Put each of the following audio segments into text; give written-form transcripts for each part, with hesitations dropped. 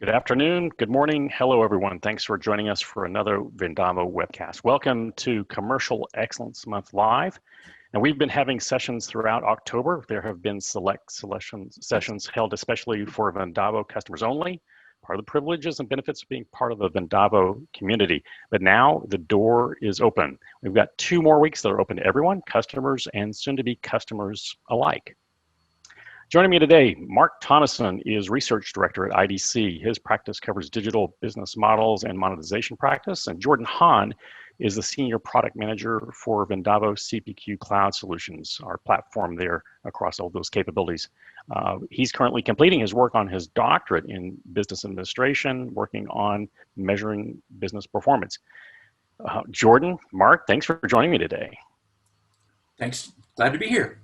Good afternoon, good morning, hello everyone. Thanks for joining us for another Vendavo webcast. Welcome to Commercial Excellence Month Live. And we've been having sessions throughout October. There have been select sessions held especially for Vendavo customers only, part of the privileges and benefits of being part of the Vendavo community. But now the door is open. We've got 2 more weeks that are open to everyone, customers and soon to be customers alike. Joining me today, Mark Thomason is Research Director at IDC. His practice covers digital business models and monetization practice. And Jordan Hahn is the Senior Product Manager for Vendavo CPQ Cloud Solutions, our platform there across all those capabilities. He's currently completing his work on his doctorate in business administration, working on measuring business performance. Jordan, Mark, thanks for joining me today. Thanks, glad to be here.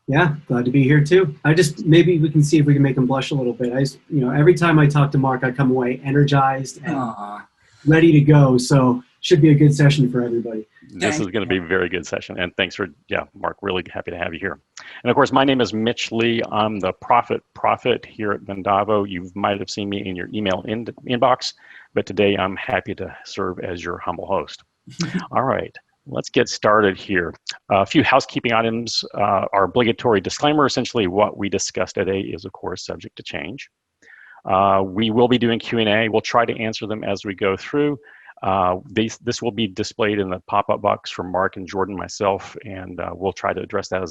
Yeah, glad to be here too. Maybe we can see if we can make him blush a little bit. Every time I talk to Mark, I come away energized and ready to go. So should be a good session for everybody. This is going to be a very good session. And thanks for, Mark, really happy to have you here. And of course, my name is Mitch Lee. I'm the Prophet here at Vendavo. You might have seen me in your email inbox, but today I'm happy to serve as your humble host. All right. Let's get started here. A few housekeeping items. Our obligatory disclaimer, essentially what we discussed today is of course subject to change. We will be doing Q&A. We'll try to answer them as we go through. This will be displayed in the pop-up box from Mark and Jordan, myself, and we'll try to address that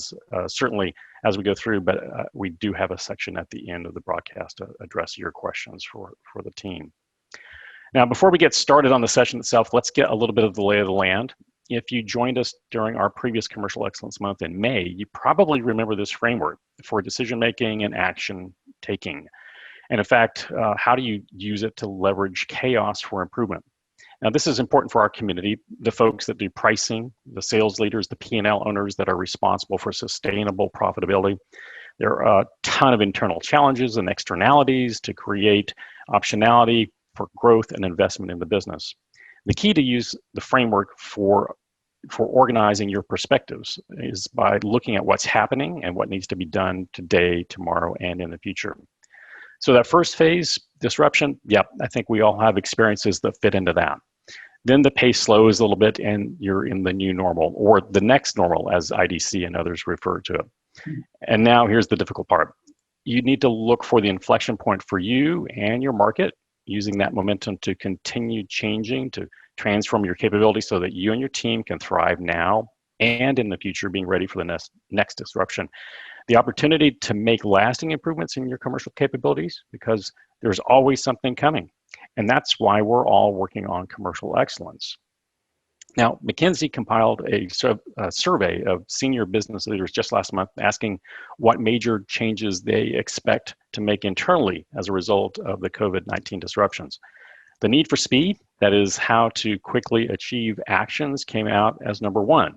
certainly as we go through, but we do have a section at the end of the broadcast to address your questions for the team. Now, before we get started on the session itself, let's get a little bit of the lay of the land. If you joined us during our previous Commercial Excellence Month in May, you probably remember this framework for decision-making and action-taking. And in fact, how do you use it to leverage chaos for improvement? Now, this is important for our community, the folks that do pricing, the sales leaders, the P&L owners that are responsible for sustainable profitability. There are a ton of internal challenges and externalities to create optionality for growth and investment in the business. The key to use the framework for organizing your perspectives is by looking at what's happening and what needs to be done today, tomorrow, and in the future. So that first phase, disruption, I think we all have experiences that fit into that. Then the pace slows a little bit and you're in the new normal, or the next normal as IDC and others refer to it. And now here's the difficult part. You need to look for the inflection point for you and your market, using that momentum to continue changing, to transform your capabilities so that you and your team can thrive now and in the future, being ready for the next disruption. The opportunity to make lasting improvements in your commercial capabilities, because there's always something coming. And that's why we're all working on commercial excellence. Now, McKinsey compiled a survey of senior business leaders just last month asking what major changes they expect to make internally as a result of the COVID-19 disruptions. The need for speed, that is how to quickly achieve actions, came out as number 1.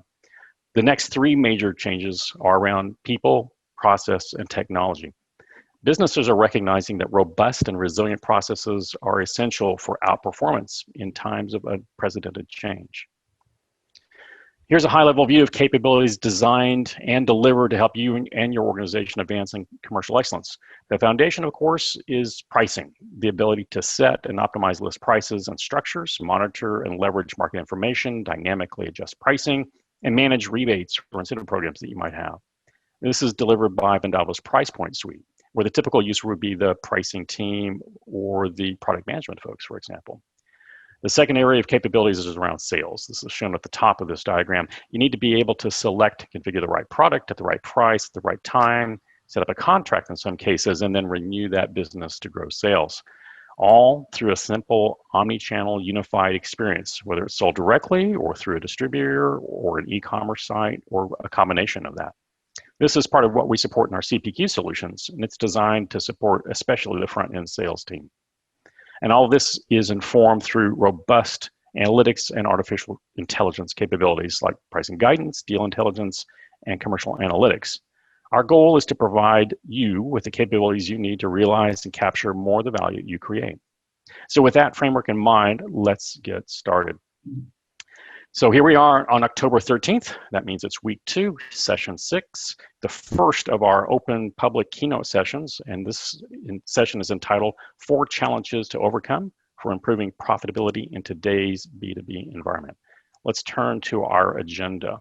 The next 3 major changes are around people, process, and technology. Businesses are recognizing that robust and resilient processes are essential for outperformance in times of unprecedented change. Here's a high-level view of capabilities designed and delivered to help you and your organization advance in commercial excellence. The foundation, of course, is pricing, the ability to set and optimize list prices and structures, monitor and leverage market information, dynamically adjust pricing, and manage rebates or incentive programs that you might have. This is delivered by Vendavo's Price Point Suite, where the typical user would be the pricing team or the product management folks, for example. The second area of capabilities is around sales. This is shown at the top of this diagram. You need to be able to select, configure the right product at the right price, at the right time, set up a contract in some cases, and then renew that business to grow sales. All through a simple omni-channel unified experience, whether it's sold directly or through a distributor or an e-commerce site or a combination of that. This is part of what we support in our CPQ solutions, and it's designed to support especially the front-end sales team. And all of this is informed through robust analytics and artificial intelligence capabilities like pricing guidance, deal intelligence, and commercial analytics. Our goal is to provide you with the capabilities you need to realize and capture more of the value you create. So with that framework in mind, let's get started. So here we are on October 13th. That means it's week 2, session 6, the first of our open public keynote sessions. And this session is entitled 4 Challenges to Overcome for Improving Profitability in Today's B2B Environment. Let's turn to our agenda.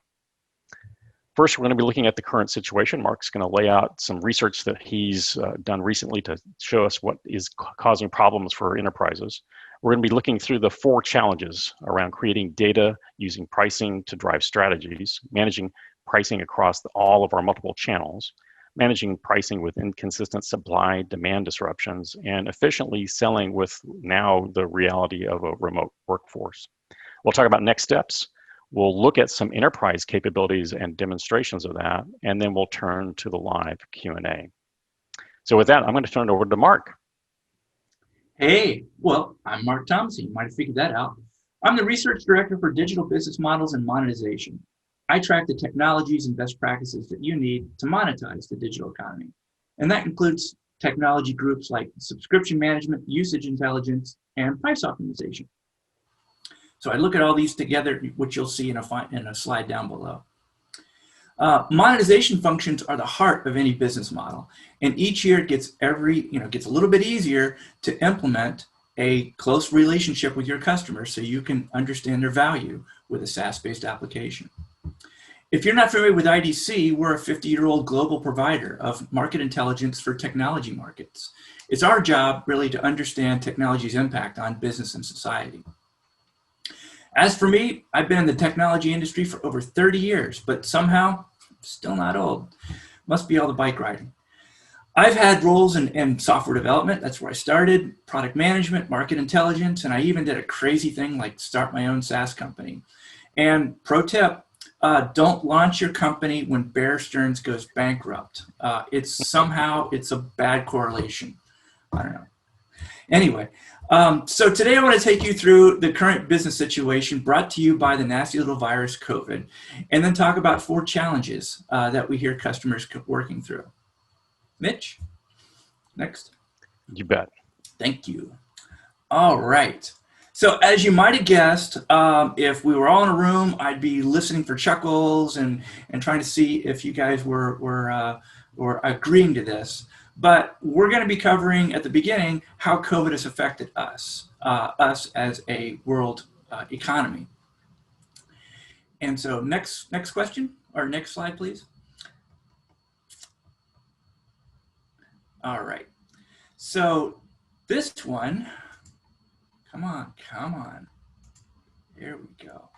First, we're going to be looking at the current situation. Mark's going to lay out some research that he's done recently to show us what is causing problems for enterprises. We're going to be looking through the 4 challenges around creating data, using pricing to drive strategies, managing pricing across all of our multiple channels, managing pricing with inconsistent supply-demand disruptions, and efficiently selling with now the reality of a remote workforce. We'll talk about next steps. We'll look at some enterprise capabilities and demonstrations of that, and then we'll turn to the live Q&A. So with that, I'm going to turn it over to Mark. Hey, well, I'm Mark Thomason. You might have figured that out. I'm the Research Director for Digital Business Models and Monetization. I track the technologies and best practices that you need to monetize the digital economy. And that includes technology groups like subscription management, usage intelligence, and price optimization. So I look at all these together, which you'll see in a slide down below. Monetization functions are the heart of any business model, and each year it gets a little bit easier to implement a close relationship with your customers so you can understand their value with a SaaS-based application. If you're not familiar with IDC, we're a 50-year-old global provider of market intelligence for technology markets. It's our job really to understand technology's impact on business and society. As for me, I've been in the technology industry for over 30 years, but somehow still not old. Must be all the bike riding. I've had roles in software development. That's where I started, product management, market intelligence, and I even did a crazy thing like start my own SaaS company. And pro tip, don't launch your company when Bear Stearns goes bankrupt. It's a bad correlation. I don't know. Anyway, so today I want to take you through the current business situation brought to you by the nasty little virus COVID, and then talk about 4 challenges that we hear customers working through. Mitch, next. You bet. Thank you. All right. So as you might have guessed, if we were all in a room, I'd be listening for chuckles and trying to see if you guys were agreeing to this. But we're going to be covering at the beginning how COVID has affected us as a world economy. And so next question, or next slide, please. All right. So this one, come on. Here we go.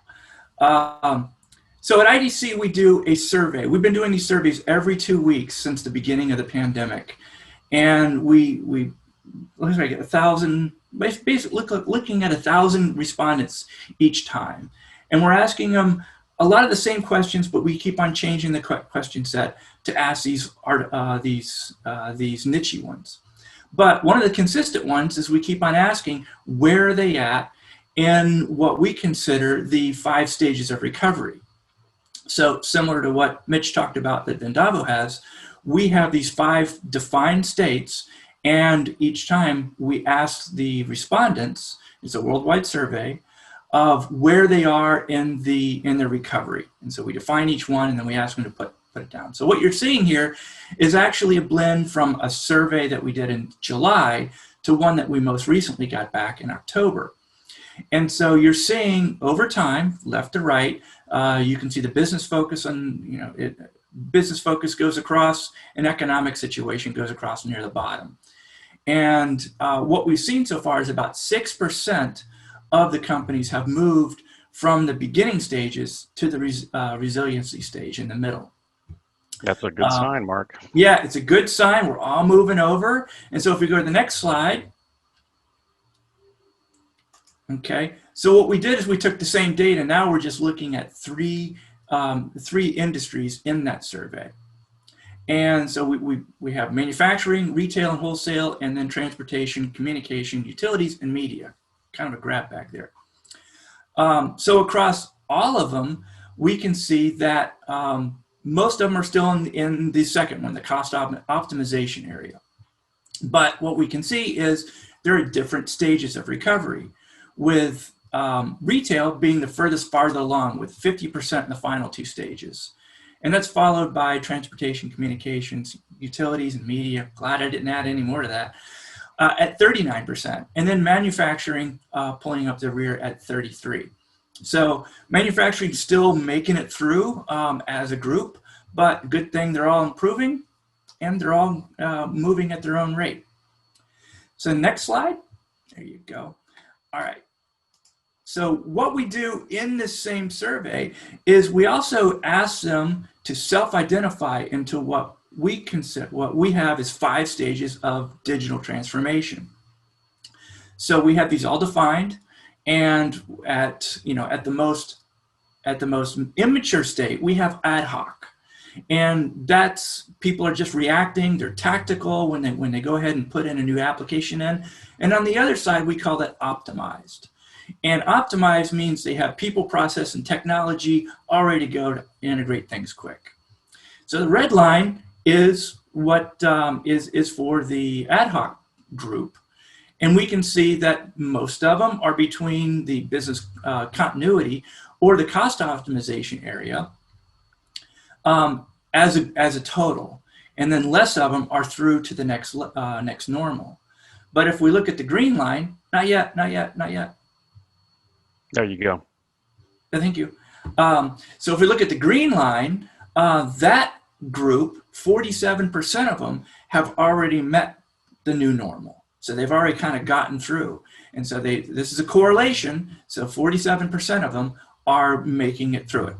So at IDC, we do a survey. We've been doing these surveys every 2 weeks since the beginning of the pandemic. And we get 1,000, basically looking at 1,000 respondents each time. And we're asking them a lot of the same questions, but we keep on changing the question set to ask these niche ones. But one of the consistent ones is we keep on asking, where are they at in what we consider the 5 stages of recovery? So similar to what Mitch talked about that Vendavo has, we have these 5 defined states, and each time we ask the respondents, it's a worldwide survey, of where they are in their recovery. And so we define each one, and then we ask them to put it down. So what you're seeing here is actually a blend from a survey that we did in July to one that we most recently got back in October. And so you're seeing over time, left to right, you can see the business focus on, business focus goes across, an economic situation goes across near the bottom. And what we've seen so far is about 6% of the companies have moved from the beginning stages to the resiliency stage in the middle. That's a good sign, Mark. Yeah, it's a good sign. We're all moving over. And so if we go to the next slide, okay, so what we did is we took the same data. Now we're just looking at three industries in that survey. And so we have manufacturing, retail and wholesale, and then transportation, communication, utilities, and media. Kind of a grab bag there. So across all of them, we can see that most of them are still in the second one, the cost optimization area. But what we can see is there are different stages of recovery, with retail being the furthest farther along with 50% in the final two stages. And that's followed by transportation, communications, utilities, and media. Glad I didn't add any more to that, at 39%. And then manufacturing pulling up the rear at 33%. So manufacturing still making it through as a group, but good thing they're all improving and they're all moving at their own rate. So next slide. There you go. All right. So what we do in this same survey is we also ask them to self-identify into what we have as 5 stages of digital transformation. So we have these all defined, and at the most immature state, we have ad hoc. And that's, people are just reacting, they're tactical when they go ahead and put in a new application in. And on the other side, we call that optimized. And optimized means they have people, process, and technology all ready to go to integrate things quick. So the red line is what is for the ad hoc group. And we can see that most of them are between the business continuity or the cost optimization area as a total. And then less of them are through to the next normal. But if we look at the green line, not yet, not yet, not yet. There you go. Thank you. So if we look at the green line, that group, 47% of them have already met the new normal. So they've already kind of gotten through. And so this is a correlation. So 47% of them are making it through it.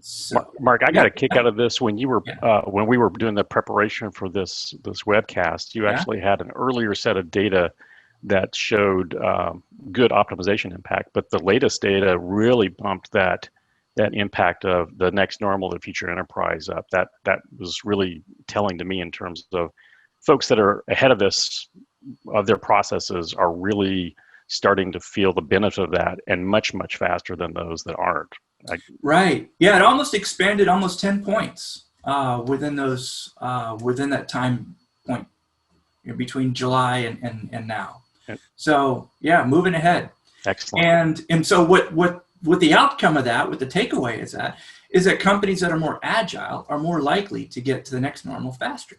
So, Mark, I got a kick out of this when you were when we were doing the preparation for this webcast. You actually had an earlier set of data that showed good optimization impact, but the latest data really bumped that impact of the next normal, the future enterprise up. That was really telling to me in terms of folks that are ahead of this, of their processes, are really starting to feel the benefit of that, and much, much faster than those that aren't. Right. Yeah, it almost expanded almost 10 points within that time point, between July and now. So yeah, moving ahead. Excellent. And so what the outcome of that, what the takeaway is that companies that are more agile are more likely to get to the next normal faster.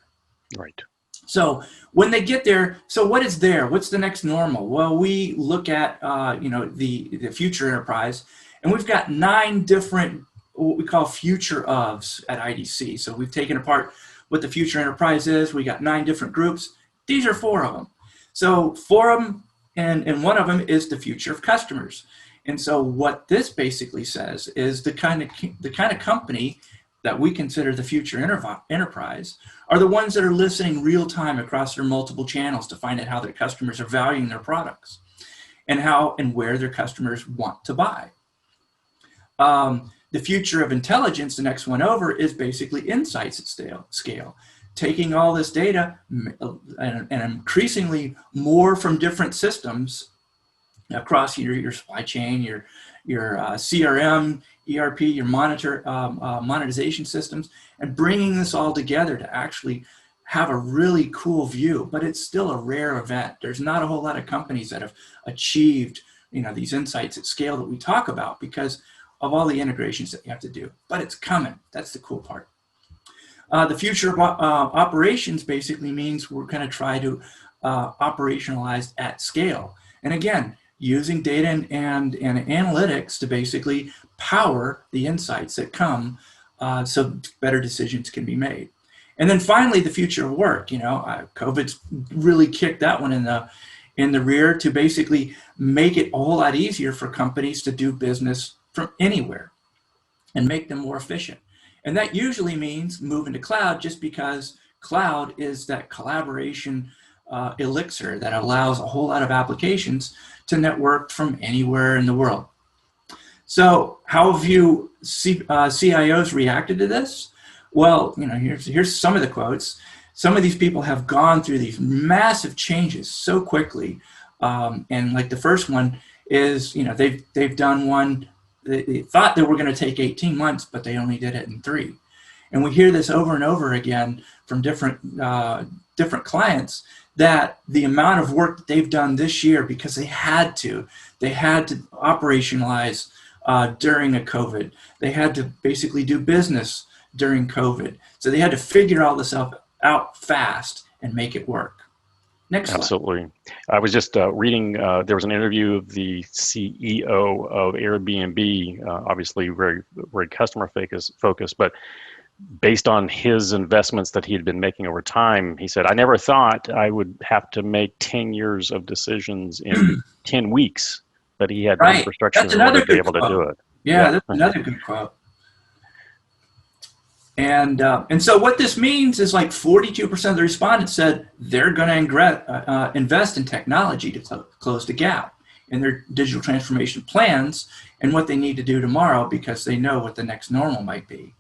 Right. So when they get there, so what is there? What's the next normal? Well, we look at the future enterprise, and we've got 9 different what we call future ofs at IDC. So we've taken apart what the future enterprise is. We got 9 different groups. These are 4 of them. So 4 of them, and one of them is the future of customers. And so what this basically says is the kind of company that we consider the future enterprise are the ones that are listening real time across their multiple channels to find out how their customers are valuing their products and how and where their customers want to buy. The future of intelligence, the next one over, is basically insights at scale. Taking all this data and increasingly more from different systems across your supply chain, your CRM, ERP, your monetization systems, and bringing this all together to actually have a really cool view. But it's still a rare event. There's not a whole lot of companies that have achieved these insights at scale that we talk about because of all the integrations that you have to do. But it's coming. That's the cool part. The future of operations basically means we're going to try to operationalize at scale. And again, using data and analytics to basically power the insights that come so better decisions can be made. And then finally, the future of work. COVID's really kicked that one in the rear to basically make it a whole lot easier for companies to do business from anywhere and make them more efficient. And that usually means moving to cloud, just because cloud is that collaboration elixir that allows a whole lot of applications to network from anywhere in the world. So how have you CIOs reacted to this? Well, here's some of the quotes. Some of these people have gone through these massive changes so quickly. And like the first one is, they've done one. They thought they were going to take 18 months, but they only did it in 3. And we hear this over and over again from different different clients that the amount of work that they've done this year, because they had to operationalize during a COVID. They had to basically do business during COVID. So they had to figure all this out fast and make it work. Next slide. Absolutely. I was just reading, there was an interview of the CEO of Airbnb, obviously very, very customer focused, but based on his investments that he had been making over time, he said, I never thought I would have to make 10 years of decisions in 10 weeks, but he had the infrastructure in order to be able to do it. Yeah, that's another good quote. And so what this means is like 42% of the respondents said they're going to invest in technology to close the gap in their digital transformation plans and what they need to do tomorrow because they know what the next normal might be.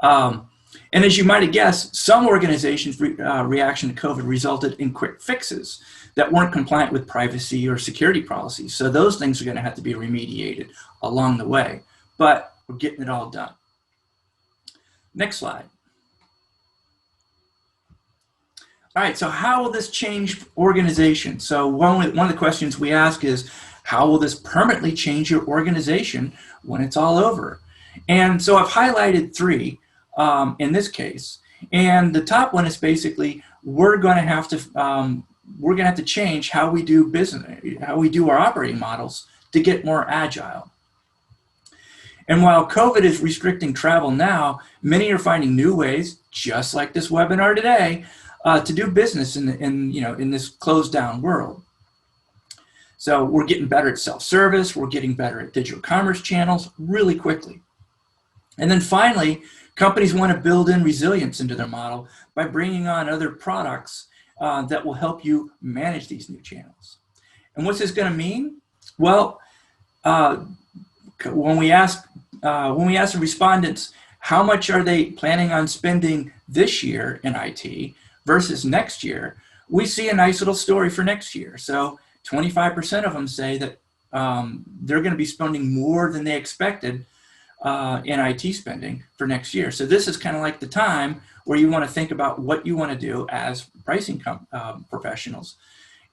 And as you might have guessed, some organizations' reaction to COVID resulted in quick fixes that weren't compliant with privacy or security policies. So those things are going to have to be remediated along the way, but we're getting it all done. Next slide. All right, so how will this change organization? So one of the questions we ask is, how will this permanently change your organization when it's all over? And so I've highlighted 3 in this case. And the top one is basically, we're going to have to change how we do business, how we do our operating models to get more agile. And while COVID is restricting travel now, many are finding new ways, just like this webinar today, to do business in this closed down world. So we're getting better at self-service, we're getting better at digital commerce channels really quickly. And then finally, companies want to build in resilience into their model by bringing on other products that will help you manage these new channels. And what's this going to mean? Well, when we ask the respondents how much are they planning on spending this year in IT versus next year, we see a nice little story for next year. So 25% of them say that they're going to be spending more than they expected in IT spending for next year. So this is kind of like the time where you want to think about what you want to do as pricing professionals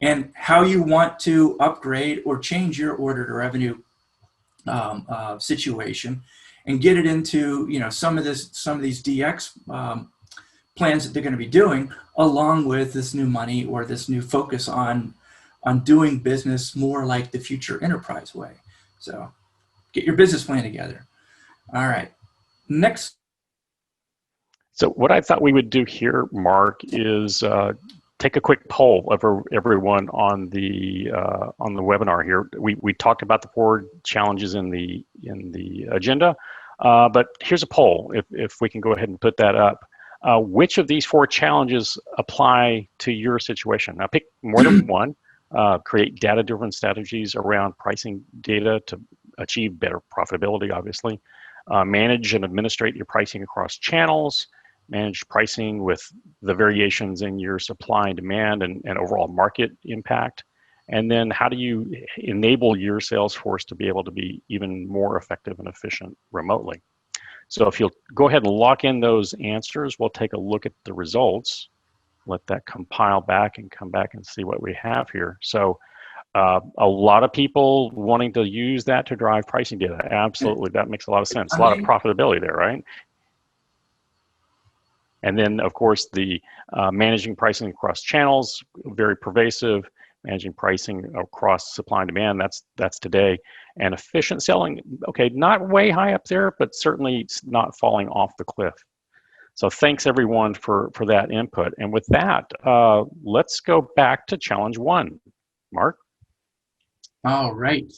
and how you want to upgrade or change your order to revenue situation and get it into some of these DX plans that they're going to be doing, along with this new money or this new focus on doing business more like the future enterprise way. So get your business plan together. All right, next. So what I thought we would do here, Mark, is take a quick poll of everyone on the webinar here. We talked about the 4 challenges in the agenda, but here's a poll. If we can go ahead and put that up, which of these 4 challenges apply to your situation? Now pick more than one. Create data-driven strategies around pricing data to achieve better profitability, obviously. Manage and administrate your pricing across channels. Manage pricing with the variations in your supply and demand and overall market impact. And then how do you enable your sales force to be able to be even more effective and efficient remotely? So if you'll go ahead and lock in those answers, we'll take a look at the results, let that compile back and come back and see what we have here. So a lot of people wanting to use that to drive pricing data. Absolutely, that makes a lot of sense. A lot of profitability there, right? And then, of course, the managing pricing across channels, very pervasive. Managing pricing across supply and demand, that's today. And efficient selling, okay, not way high up there, but certainly not falling off the cliff. So thanks everyone for that input. And with that, let's go back to challenge 1. Mark? All right.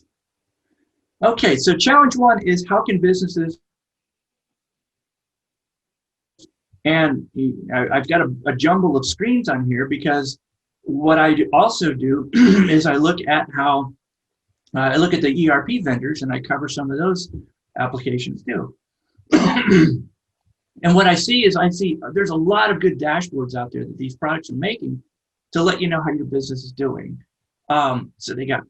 Okay, so challenge 1 is how can businesses, and I've got a jumble of screens on here because what I also do is I look at the ERP vendors and I cover some of those applications too. And what I see is there's a lot of good dashboards out there that these products are making to let you know how your business is doing. So they got,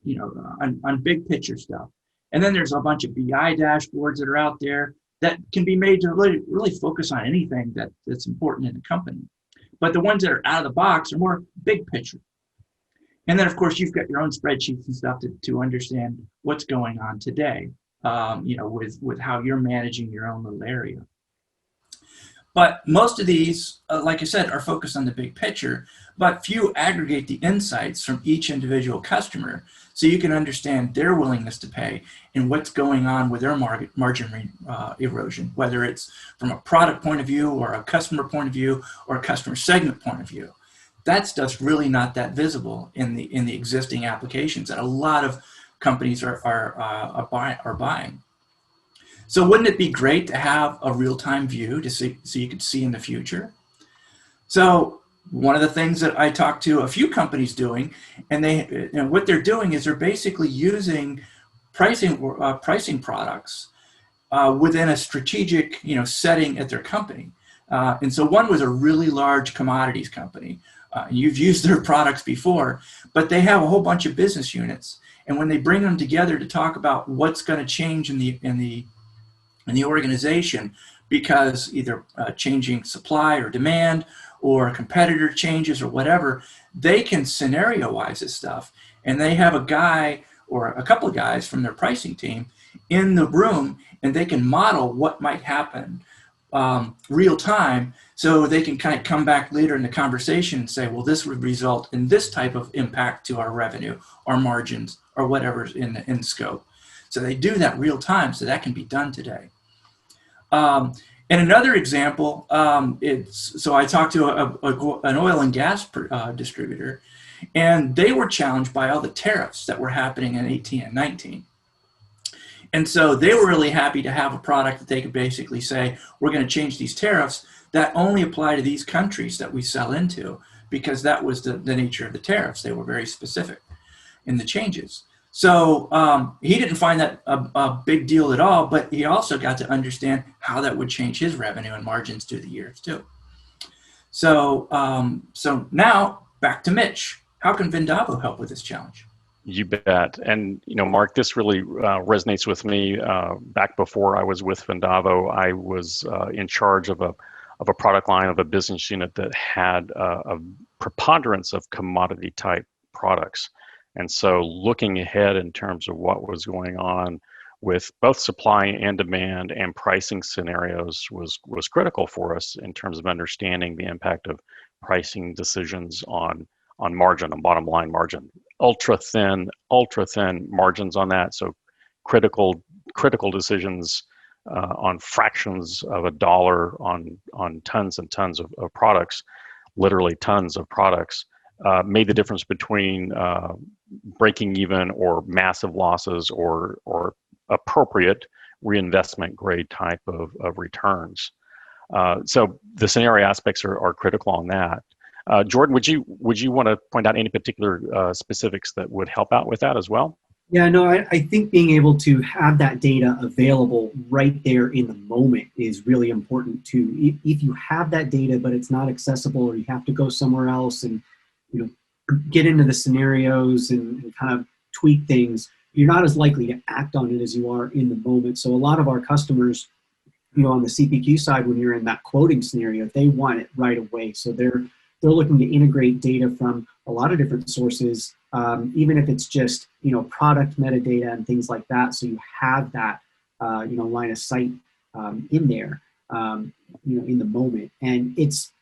on big picture stuff. And then there's a bunch of BI dashboards that are out there that can be made to really focus on anything that's important in the company. But the ones that are out of the box are more big picture. And then, of course, you've got your own spreadsheets and stuff to understand what's going on today, with how you're managing your own little area. But most of these, like I said, are focused on the big picture, but few aggregate the insights from each individual customer so you can understand their willingness to pay and what's going on with their margin erosion, whether it's from a product point of view or a customer point of view or a customer segment point of view. That stuff's really not that visible in the existing applications that a lot of companies are buying. So wouldn't it be great to have a real-time view to see, so you could see in the future? So one of the things that I talked to a few companies doing, and what they're doing is they're basically using pricing products within a strategic setting at their company. And so one was a really large commodities company. You've used their products before, but they have a whole bunch of business units. And when they bring them together to talk about what's going to change in the organization, because either changing supply or demand or competitor changes or whatever, they can scenario-wise this stuff. And they have a guy or a couple of guys from their pricing team in the room, and they can model what might happen real time, so they can kind of come back later in the conversation and say, well, this would result in this type of impact to our revenue, our margins, or whatever's in scope. So they do that real time, so that can be done today. And another example, so I talked to an oil and gas distributor, and they were challenged by all the tariffs that were happening in 18 and 19. And so they were really happy to have a product that they could basically say, we're going to change these tariffs that only apply to these countries that we sell into, because that was the nature of the tariffs. They were very specific in the changes. So he didn't find that a big deal at all, but he also got to understand how that would change his revenue and margins through the years too. So, so now back to Mitch. How can Vendavo help with this challenge? You bet. And, Mark, this really resonates with me. Back before I was with Vendavo, I was in charge of a product line of a business unit that had a preponderance of commodity type products. And so looking ahead in terms of what was going on with both supply and demand and pricing scenarios was critical for us in terms of understanding the impact of pricing decisions on margin, on bottom line margin. Ultra thin margins on that. So critical decisions on fractions of a dollar on tons and tons of products, literally tons of products, made the difference between breaking even or massive losses or appropriate reinvestment grade type of returns. So the scenario aspects are critical on that. Jordan, would you want to point out any particular specifics that would help out with that as well? Yeah, no, I think being able to have that data available right there in the moment is really important too. If you have that data, but it's not accessible, or you have to go somewhere else and get into the scenarios and kind of tweak things, you're not as likely to act on it as you are in the moment. So a lot of our customers, on the CPQ side, when you're in that quoting scenario, they want it right away. So they're looking to integrate data from a lot of different sources, even if it's just, product metadata and things like that. So you have that, line of sight in there, in the moment. And it's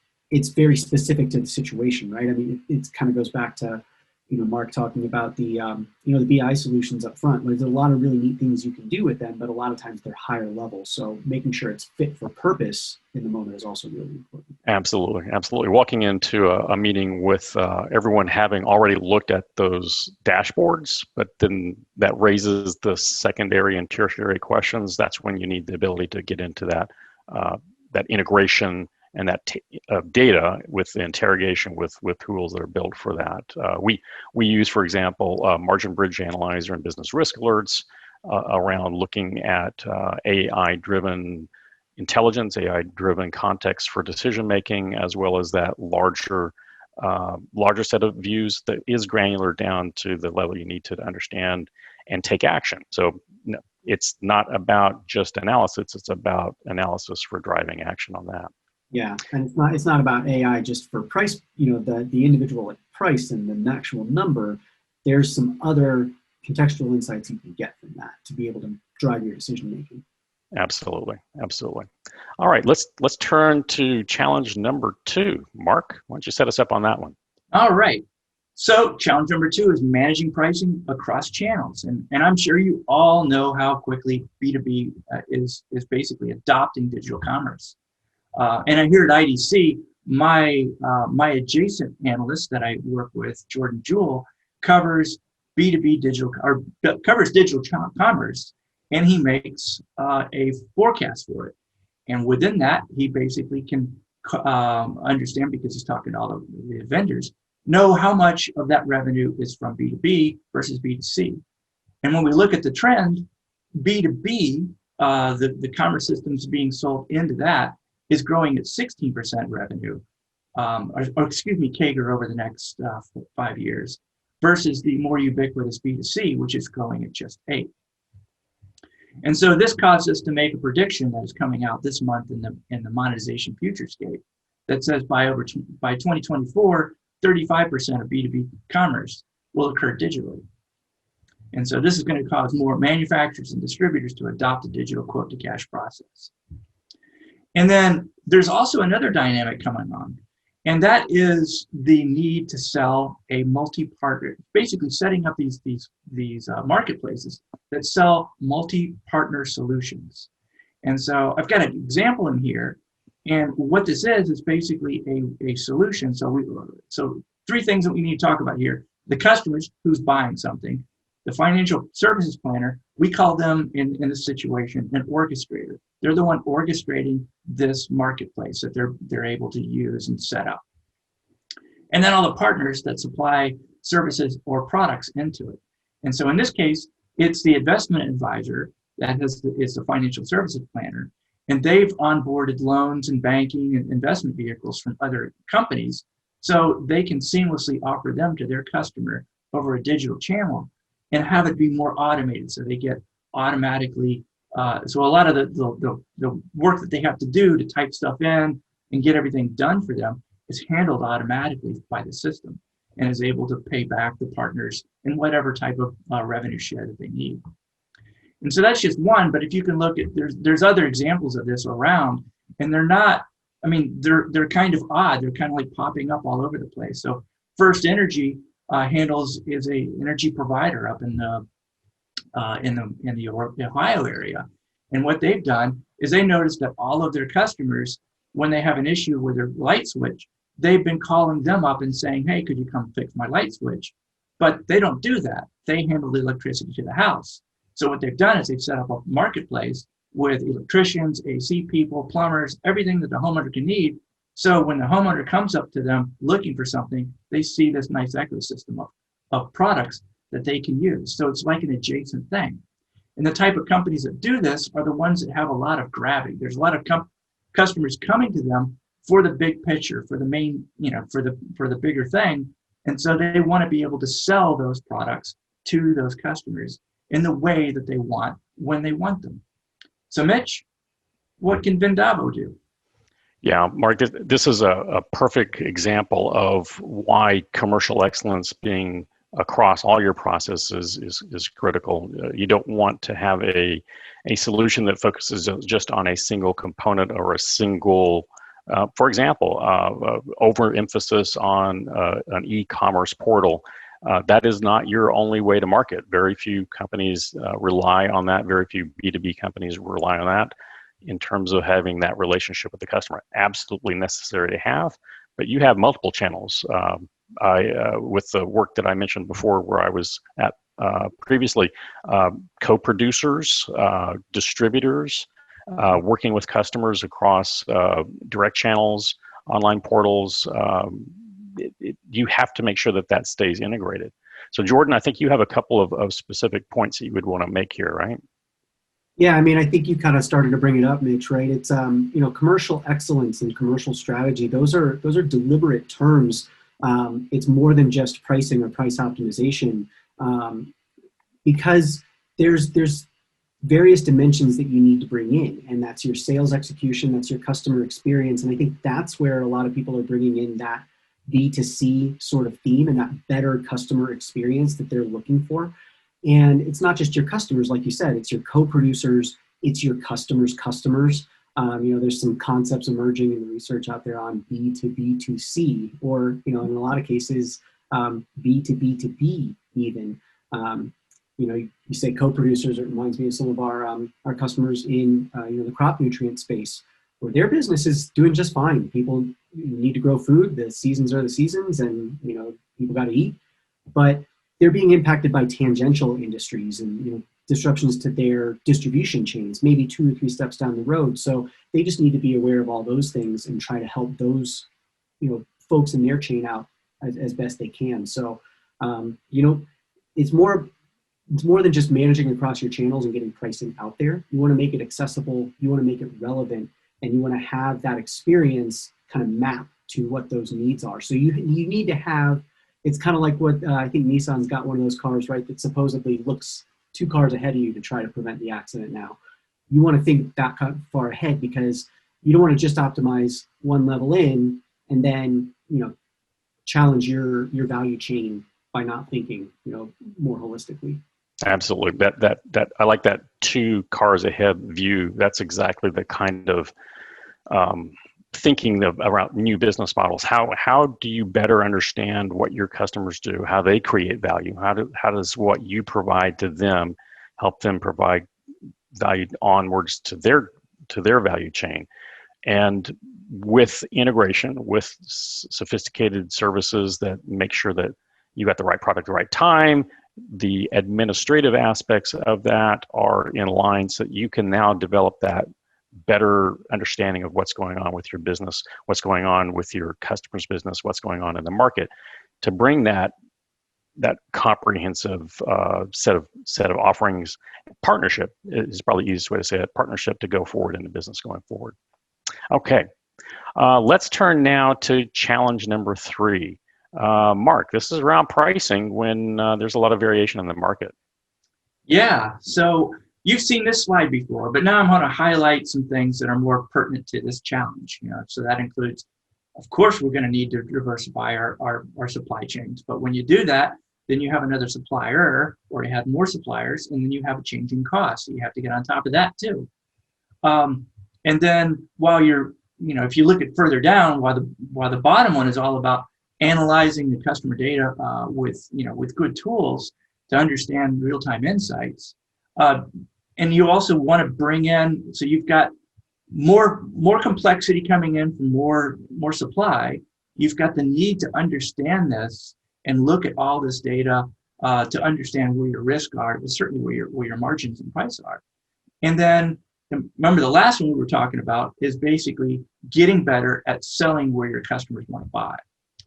very specific to the situation, right? I mean, it kind of goes back to, Mark talking about the, the BI solutions up front. There's a lot of really neat things you can do with them, but a lot of times they're higher level. So making sure it's fit for purpose in the moment is also really important. Absolutely, absolutely. Walking into a meeting with everyone having already looked at those dashboards, but then that raises the secondary and tertiary questions. That's when you need the ability to get into that integration and that data with the interrogation with tools that are built for that. We use, for example, Margin Bridge Analyzer and Business Risk Alerts around looking at AI-driven intelligence, AI-driven context for decision making, as well as that larger set of views that is granular down to the level you need to understand and take action. So it's not about just analysis; it's about analysis for driving action on that. Yeah, and it's not about AI just for price, the individual like price and the actual number. There's some other contextual insights you can get from that to be able to drive your decision making. Absolutely, absolutely. All right, let's turn to challenge number 2. Mark, why don't you set us up on that one? All right. So challenge number 2 is managing pricing across channels. And I'm sure you all know how quickly B2B is basically adopting digital commerce. And here at IDC, my adjacent analyst that I work with, Jordan Jewell, covers B2B covers digital commerce, and he makes a forecast for it. And within that, he basically can understand, because he's talking to all of the vendors, know how much of that revenue is from B2B versus B2C. And when we look at the trend, B2B, the commerce systems being sold into that, is growing at 16% revenue, CAGR over the next 5 years, versus the more ubiquitous B2C, which is growing at just 8%. And so this caused us to make a prediction that is coming out this month in the monetization futurescape that says by 2024, 35% of B2B commerce will occur digitally. And so this is going to cause more manufacturers and distributors to adopt a digital quote-to-cash process. And then there's also another dynamic coming on, and that is the need to sell a multi-partner, basically setting up these marketplaces that sell multi-partner solutions. And so I've got an example in here, and what this is basically a solution. So 3 things that we need to talk about here: the customers who's buying something, the financial services planner, we call them in this situation an orchestrator. They're the one orchestrating this marketplace that they're able to use and set up. And then all the partners that supply services or products into it. And so in this case, it's the investment advisor that is the financial services planner. And they've onboarded loans and banking and investment vehicles from other companies, so they can seamlessly offer them to their customer over a digital channel and have it be more automated, so they get automatically. So a lot of the work that they have to do to type stuff in and get everything done for them is handled automatically by the system, and is able to pay back the partners in whatever type of revenue share that they need. And so that's just one, but if you can look at, there's other examples of this around, and they're not, they're kind of odd. They're kind of like popping up all over the place. So First Energy is a energy provider up in the Ohio area. And what they've done is they noticed that all of their customers, when they have an issue with their light switch, they've been calling them up and saying, hey, could you come fix my light switch? But they don't do that. They handle the electricity to the house. So what they've done is they've set up a marketplace with electricians, AC people, plumbers, everything that the homeowner can need. So when the homeowner comes up to them looking for something, they see this nice ecosystem of products that they can use. So it's like an adjacent thing. And the type of companies that do this are the ones that have a lot of gravity. There's a lot of customers coming to them for the big picture, for the main, for the bigger thing. And so they want to be able to sell those products to those customers in the way that they want, when they want them. So Mitch, what can Vendavo do? Yeah, Mark, this is a perfect example of why commercial excellence being across all your processes is critical. You don't want to have a solution that focuses just on a single component or a single, for example, overemphasis on an e-commerce portal. That is not your only way to market. Very few companies rely on that. Very few B2B companies rely on that in terms of having that relationship with the customer. Absolutely necessary to have, but you have multiple channels. With the work that I mentioned before, where I was at previously, co-producers, distributors, working with customers across direct channels, online portals, you have to make sure that stays integrated. So Jordan, I think you have a couple of specific points that you would want to make here, right? Yeah, I think you kind of started to bring it up, Mitch, right? It's commercial excellence and commercial strategy. Those are deliberate terms. It's more than just pricing or price optimization, because there's various dimensions that you need to bring in, and that's your sales execution, that's your customer experience, and I think that's where a lot of people are bringing in that B2C sort of theme and that better customer experience that they're looking for. And it's not just your customers, like you said, it's your co-producers, it's your customers' customers. There's some concepts emerging in the research out there on B2B2C, or, in a lot of cases, B2B2B even. You say co-producers, it reminds me of some of our customers in, the crop nutrient space, where their business is doing just fine. People need to grow food. The seasons are the seasons, and, people got to eat. But they're being impacted by tangential industries and, disruptions to their distribution chains, maybe 2 or 3 steps down the road. So they just need to be aware of all those things and try to help those, folks in their chain out as best they can. So, it's more than just managing across your channels and getting pricing out there. You want to make it accessible, you want to make it relevant, and you want to have that experience kind of map to what those needs are. So you need to have, it's kind of like what I think Nissan's got one of those cars, right, that supposedly looks 2 cars ahead of you to try to prevent the accident now. You want to think that far ahead, because you don't want to just optimize one level in and then, challenge your value chain by not thinking, more holistically. Absolutely. That I like that 2 cars ahead view. That's exactly the kind of thinking around new business models. How do you better understand what your customers do, how they create value? How does what you provide to them help them provide value onwards to their value chain? And with integration, with sophisticated services that make sure that you got the right product at the right time, the administrative aspects of that are in line, so that you can now develop that better understanding of what's going on with your business, what's going on with your customer's business, what's going on in the market, to bring that comprehensive set of offerings. Partnership is probably the easiest way to say it. Partnership to go forward in the business going forward. Okay, let's turn now to challenge number 3. Mark, this is around pricing when there's a lot of variation in the market. Yeah, so you've seen this slide before, but now I'm going to highlight some things that are more pertinent to this challenge. So that includes, of course, we're going to need to diversify our supply chains. But when you do that, then you have another supplier, or you have more suppliers, and then you have a changing cost. So you have to get on top of that too. And then while you're, if you look at further down, while the bottom one is all about analyzing the customer data with good tools to understand real-time insights. And you also want to bring in, so you've got more complexity coming in from more supply. You've got the need to understand this and look at all this data to understand where your risks are, but certainly where your margins and price are. And then remember, the last one we were talking about is basically getting better at selling where your customers want to buy.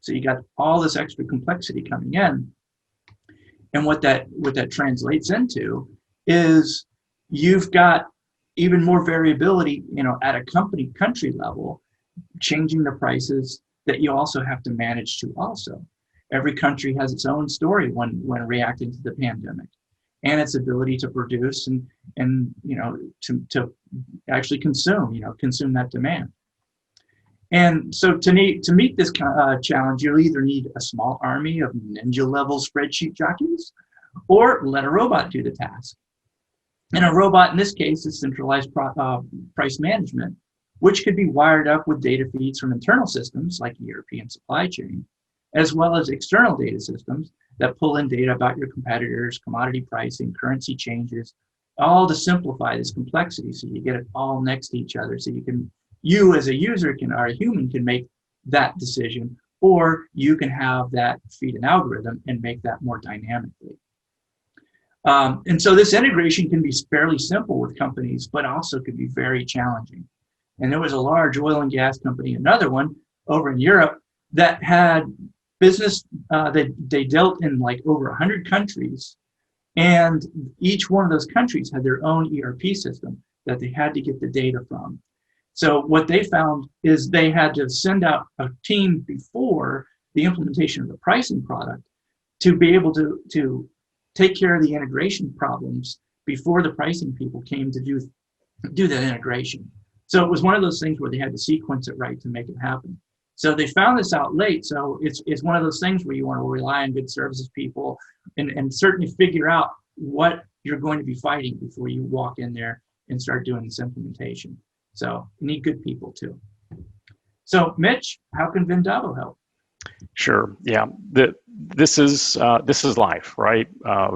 So you got all this extra complexity coming in, and what that translates into is you've got even more variability, at a country level, changing the prices that you also have to manage to also. Every country has its own story when reacting to the pandemic, and its ability to produce and to actually consume that demand. And so to meet this challenge, you'll either need a small army of ninja-level spreadsheet jockeys, or let a robot do the task. And a robot, in this case, is centralized price management, which could be wired up with data feeds from internal systems like ERP and supply chain, as well as external data systems that pull in data about your competitors, commodity pricing, currency changes, all to simplify this complexity so you get it all next to each other, so you as a user or a human can make that decision, or you can have that feed an algorithm and make that more dynamically. And so this integration can be fairly simple with companies, but also could be very challenging. And there was a large oil and gas company, another one over in Europe, that had business, they dealt in like over 100 countries. And each one of those countries had their own ERP system that they had to get the data from. So what they found is they had to send out a team before the implementation of the pricing product to be able to take care of the integration problems before the pricing people came to do that integration. So it was one of those things where they had to sequence it right to make it happen. So they found this out late. So it's one of those things where you want to rely on good services people and certainly figure out what you're going to be fighting before you walk in there and start doing this implementation. So you need good people too. So Mitch, how can Vendavo help? Sure. Yeah. This is life, right?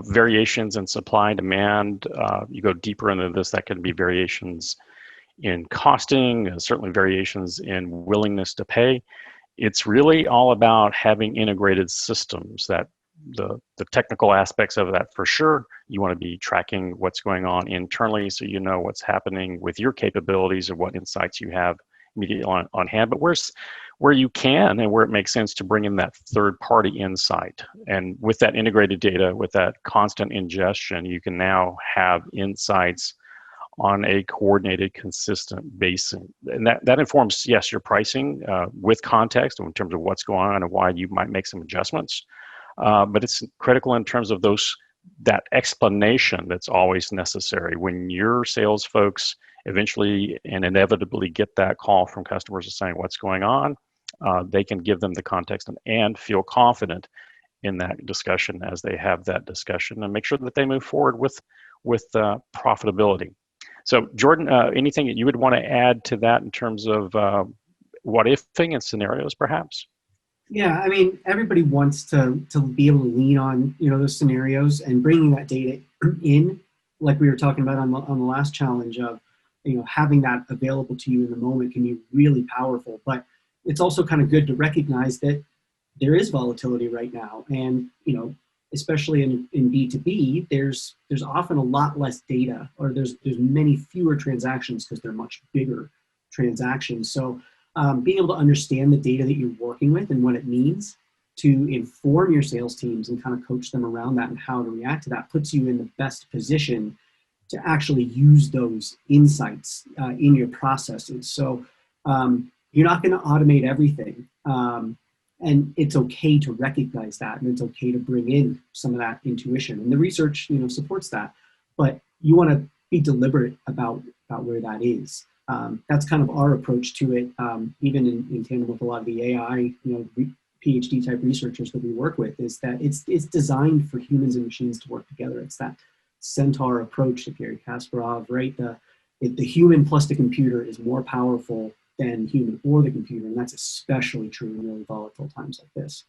Variations in supply and demand. You go deeper into this, that can be variations in costing, certainly variations in willingness to pay. It's really all about having integrated systems. That the technical aspects of that, for sure. You want to be tracking what's going on internally, so you know what's happening with your capabilities and what insights you have immediately on hand. But where you can and where it makes sense to bring in that third-party insight. And with that integrated data, with that constant ingestion, you can now have insights on a coordinated, consistent basis. And that informs, yes, your pricing with context in terms of what's going on and why you might make some adjustments. But it's critical in terms of that explanation that's always necessary. When your sales folks eventually and inevitably get that call from customers saying what's going on, they can give them the context and feel confident in that discussion as they have that discussion, and make sure that they move forward with profitability. So Jordan, anything that you would want to add to that in terms of what ifing and scenarios, perhaps? Yeah, I mean, everybody wants to be able to lean on, those scenarios, and bringing that data in, like we were talking about on the last challenge of, having that available to you in the moment can be really powerful. But it's also kind of good to recognize that there is volatility right now, and especially in B2B, there's often a lot less data, or there's many fewer transactions because they're much bigger transactions. So being able to understand the data that you're working with and what it means to inform your sales teams and kind of coach them around that and how to react to that puts you in the best position to actually use those insights in your processes. So you're not going to automate everything. And it's okay to recognize that, and it's okay to bring in some of that intuition. And the research, supports that. But you want to be deliberate about where that is. That's kind of our approach to it, even in tandem with a lot of the AI, PhD type researchers that we work with, is that it's designed for humans and machines to work together. It's that centaur approach to Gary Kasparov, right? The human plus the computer is more powerful than human or the computer, and that's especially true in really volatile times like this.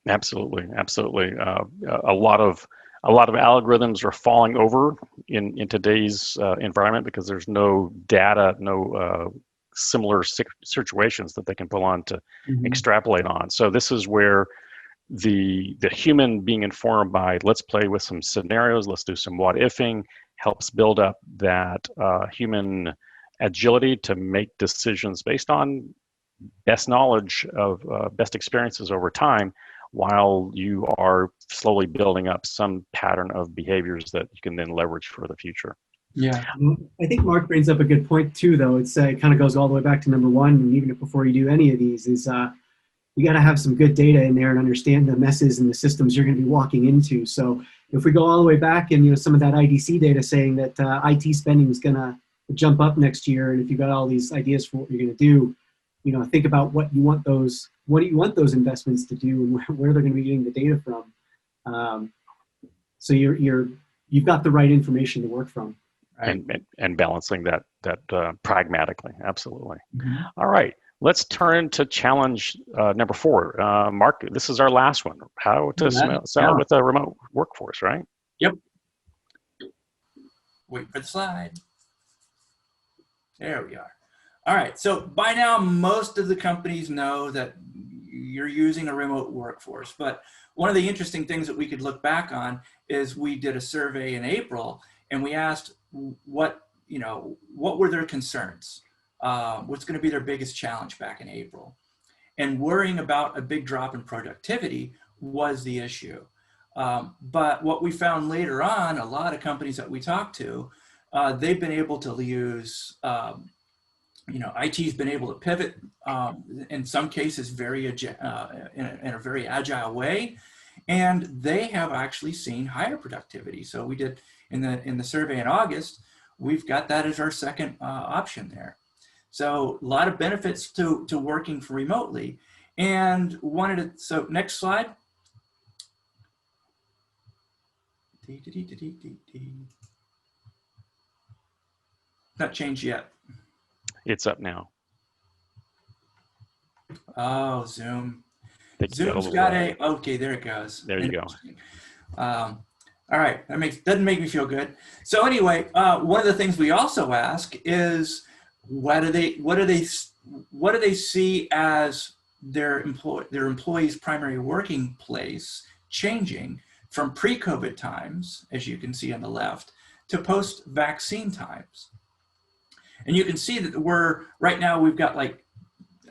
Absolutely. A lot of algorithms are falling over in today's environment because there's no data, no similar situations that they can pull on to extrapolate on. So this is where the human being informed by, let's play with some scenarios, let's do some what ifing, helps build up that human agility to make decisions based on best knowledge of best experiences over time, while you are slowly building up some pattern of behaviors that you can then leverage for the future. Yeah. I think Mark brings up a good point too, though. It kind of goes all the way back to number one, and even before you do any of these, is you got to have some good data in there and understand the messes and the systems you're going to be walking into. So if we go all the way back and some of that IDC data saying that IT spending is going to jump up next year, and if you've got all these ideas for what you're going to do, think about what do you want those investments to do, and where they're going to be getting the data from. So you've got the right information to work from. Right. And balancing that pragmatically. Absolutely. All right. Let's turn to challenge number 4. Mark, this is our last one. How to sell with a remote workforce, right? Yep. Wait for the slide. There we are. All right. So by now, most of the companies know that you're using a remote workforce. But one of the interesting things that we could look back on is we did a survey in April, and we asked what were their concerns? What's going to be their biggest challenge back in April? And worrying about a big drop in productivity was the issue. But what we found later on, a lot of companies that we talked to, they've been able to use, IT's been able to pivot in some cases in a very agile way. and they have actually seen higher productivity. So we did in the survey in August, we've got that as our second option there. So a lot of benefits to working remotely. And so next slide. Not changed yet. It's up now. Oh, Zoom. Zoom's got okay, there it goes. There you go. All right, doesn't make me feel good. So anyway, one of the things we also ask is what do they see as their employees' primary working place changing from pre-COVID times, as you can see on the left, to post-vaccine times. And you can see that right now we've got like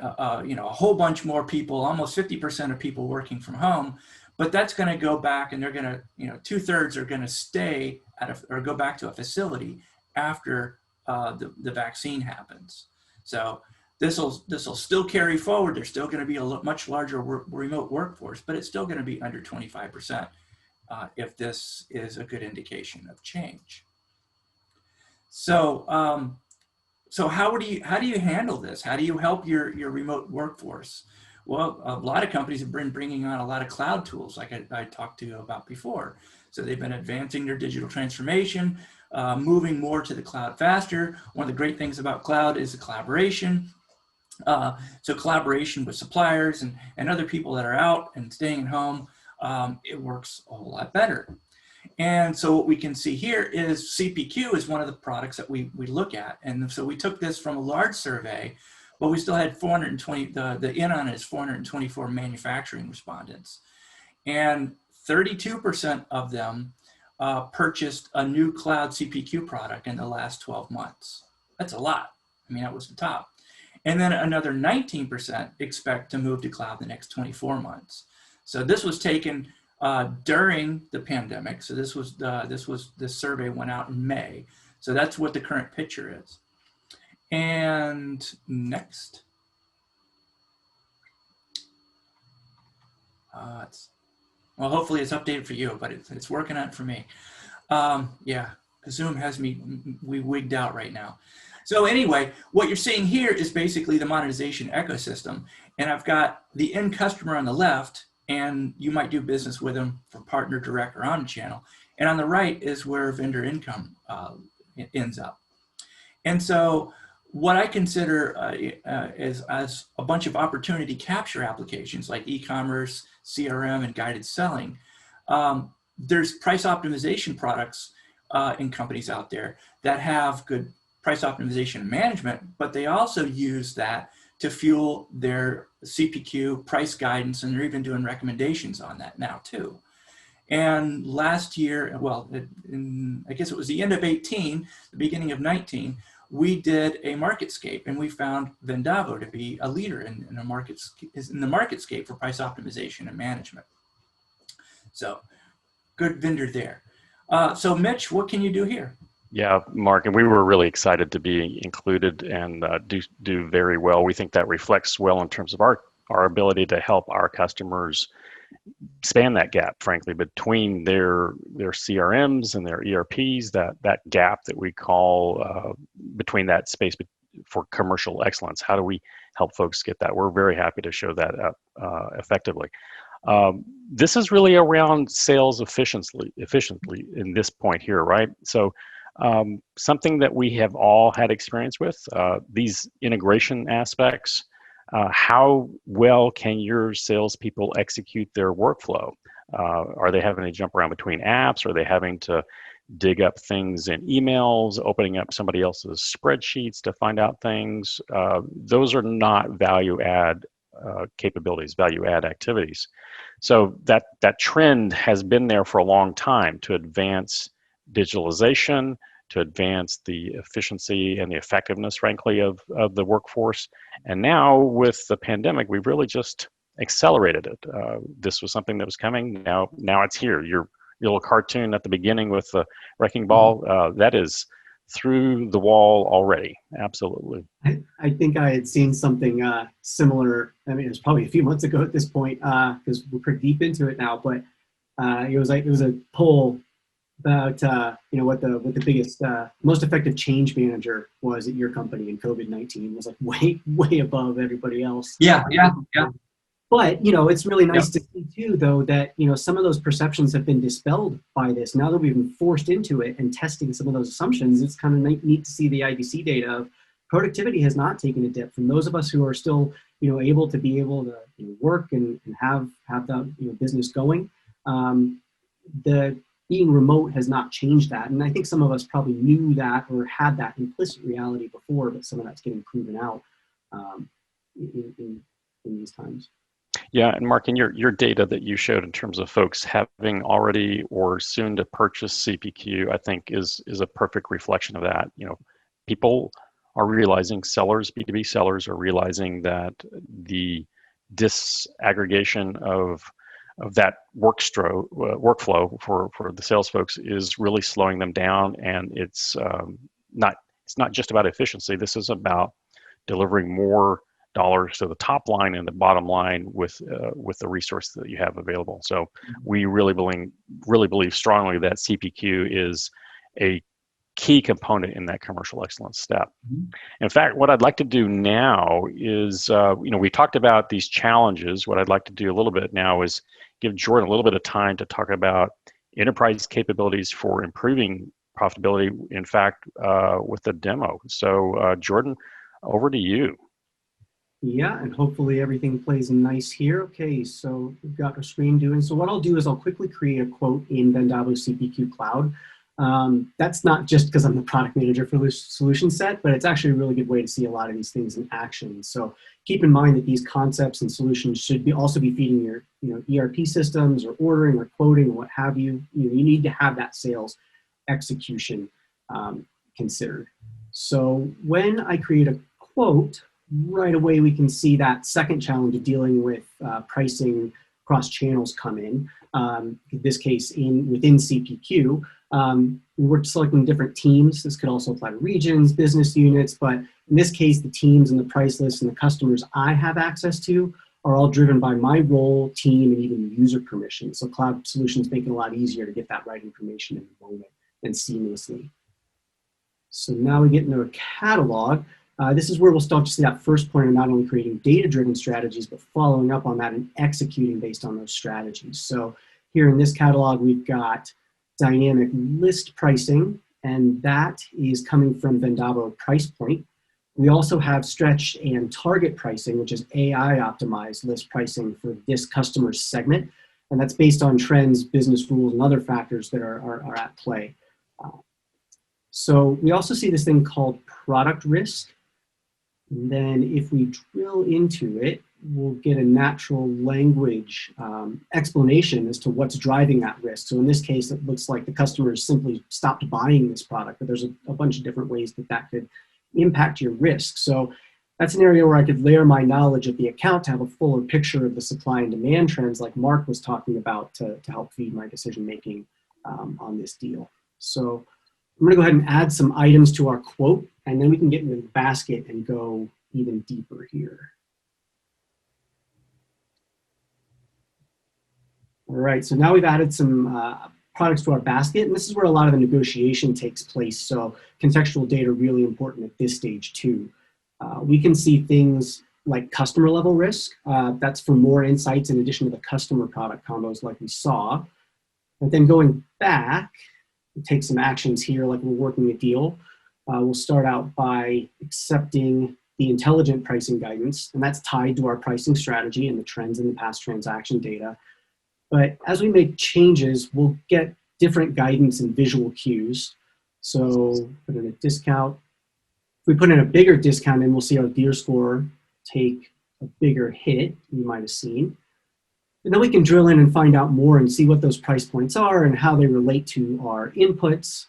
a whole bunch more people, almost 50% of people working from home, but that's going to go back, and they're going to, 2/3 are going to stay or go back to a facility after the vaccine happens. So this will still carry forward. There's still going to be a much larger remote workforce, but it's still going to be under 25% if this is a good indication of change. So how do you handle this? How do you help your remote workforce? Well, a lot of companies have been bringing on a lot of cloud tools, like I talked to you about before. So they've been advancing their digital transformation, moving more to the cloud faster. One of the great things about cloud is the collaboration. So collaboration with suppliers and other people that are out and staying at home, it works a whole lot better. And so what we can see here is CPQ is one of the products that we look at. And so we took this from a large survey, but we still had 420, the in on it is 424 manufacturing respondents. And 32% of them purchased a new cloud CPQ product in the last 12 months. That's a lot. I mean, that was the top. And then another 19% expect to move to cloud in the next 24 months. So this was taken during the pandemic. So this survey went out in May. So that's what the current picture is. And next. Well, hopefully it's updated for you, but it's working out for me. Yeah, Zoom has me wigged out right now. So anyway, what you're seeing here is basically the monetization ecosystem. And I've got the end customer on the left, and you might do business with them for partner, direct, or omnichannel. And on the right is where vendor income ends up. And so what I consider as a bunch of opportunity capture applications like e-commerce, CRM, and guided selling, there's price optimization products in companies out there that have good price optimization management, but they also use that to fuel their CPQ price guidance, and they're even doing recommendations on that now too. And last year, well, I guess it was the end of 18, the beginning of 19, we did a MarketScape, and we found Vendavo to be a leader in the MarketScape for price optimization and management. So good vendor there. So Mitch, what can you do here? Yeah, Mark, and we were really excited to be included and do very well. We think that reflects well in terms of our ability to help our customers span that gap, frankly, between their CRMs and their ERPs, that gap that we call between that space for commercial excellence. How do we help folks get that? We're very happy to show that up effectively. This is really around sales efficiently in this point here, right? So something that we have all had experience with, these integration aspects. How well can your salespeople execute their workflow? Are they having to jump around between apps? Are they having to dig up things in emails, opening up somebody else's spreadsheets to find out things? Those are not value add capabilities, value add activities. So that trend has been there for a long time to advance digitalization, to advance the efficiency and the effectiveness, frankly, of the workforce. And now with the pandemic, we've really just accelerated it. This was something that was coming. Now it's here. Your little cartoon at the beginning with the wrecking ball, that is through the wall already. Absolutely. I think I had seen something similar. I mean, it was probably a few months ago at this point, because we're pretty deep into it now, but It was a poll about what the biggest most effective change manager was at your company, and COVID-19 was like way above everybody else. Yeah. But it's really nice to see too, though, that some of those perceptions have been dispelled by this. Now that we've been forced into it and testing some of those assumptions, it's kind of neat to see the IBC data of productivity has not taken a dip. From those of us who are still able to work and have the business going, the being remote has not changed that. And I think some of us probably knew that or had that implicit reality before, but some of that's getting proven out in these times. Yeah, and Mark, in your data that you showed in terms of folks having already or soon to purchase CPQ, I think is a perfect reflection of that. People are realizing, B2B sellers are realizing that the disaggregation of that workflow for the sales folks is really slowing them down, and it's not just about efficiency. This is about delivering more dollars to the top line and the bottom line with the resource that you have available. So we really believe strongly that CPQ is a key component in that commercial excellence step. In fact, what I'd like to do now is, we talked about these challenges. What I'd like to do a little bit now is give Jordan a little bit of time to talk about enterprise capabilities for improving profitability, in fact, with the demo. So Jordan, over to you. Yeah, and hopefully everything plays nice here. Okay, so we've got our screen doing. So what I'll do is I'll quickly create a quote in Vendavo CPQ Cloud. That's not just because I'm the product manager for the solution set, but it's actually a really good way to see a lot of these things in action. So keep in mind that these concepts and solutions should also be feeding your ERP systems or ordering or quoting or what have you. You need to have that sales execution considered. So when I create a quote, right away we can see that second challenge of dealing with pricing across channels come in. In this case, within CPQ, we're selecting different teams. This could also apply to regions, business units, but in this case, the teams and the price lists and the customers I have access to are all driven by my role, team, and even user permission. So cloud solutions make it a lot easier to get that right information in the moment and seamlessly. So now we get into a catalog. This is where we'll start to see that first point of not only creating data-driven strategies, but following up on that and executing based on those strategies. So here in this catalog, we've got dynamic list pricing, and that is coming from Vendavo Price Point. We also have stretch and target pricing, which is AI-optimized list pricing for this customer segment, and that's based on trends, business rules, and other factors that are at play. So we also see this thing called product risk. And then if we drill into it, we'll get a natural language explanation as to what's driving that risk. So in this case, it looks like the customer simply stopped buying this product, but there's a bunch of different ways that could impact your risk. So that's an area where I could layer my knowledge of the account to have a fuller picture of the supply and demand trends like Mark was talking about to help feed my decision-making on this deal. So I'm going to go ahead and add some items to our quote, and then we can get into the basket and go even deeper here. All right, so now we've added some products to our basket, and this is where a lot of the negotiation takes place. So contextual data really important at this stage too. We can see things like customer level risk. That's for more insights in addition to the customer product combos like we saw. But then going back, take some actions here like we're working a deal. We'll start out by accepting the intelligent pricing guidance, and that's tied to our pricing strategy and the trends in the past transaction data. But as we make changes, we'll get different guidance and visual cues. So put in a discount. If we put in a bigger discount in, we'll see our deal score take a bigger hit, you might have seen. And then we can drill in and find out more and see what those price points are and how they relate to our inputs.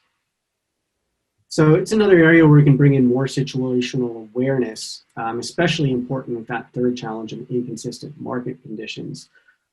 So it's another area where we can bring in more situational awareness, especially important with that third challenge of inconsistent market conditions.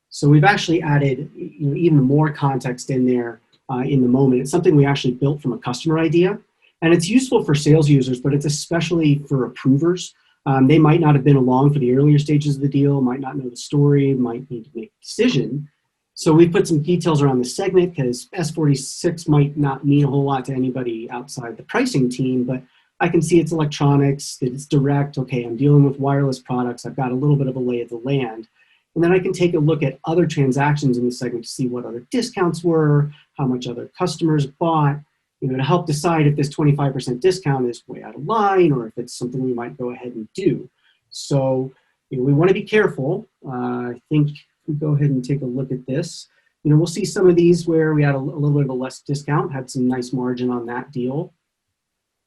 So we've actually added even more context in there in the moment. It's something we actually built from a customer idea. And it's useful for sales users, but it's especially for approvers. They might not have been along for the earlier stages of the deal, might not know the story, might need to make a decision. So we put some details around the segment because S46 might not mean a whole lot to anybody outside the pricing team, but I can see it's electronics, that it's direct. Okay, I'm dealing with wireless products. I've got a little bit of a lay of the land. And then I can take a look at other transactions in the segment to see what other discounts were, how much other customers bought, to help decide if this 25% discount is way out of line or if it's something we might go ahead and do. So, we want to be careful. I think if we go ahead and take a look at this, we'll see some of these where we had a little bit of a less discount, had some nice margin on that deal.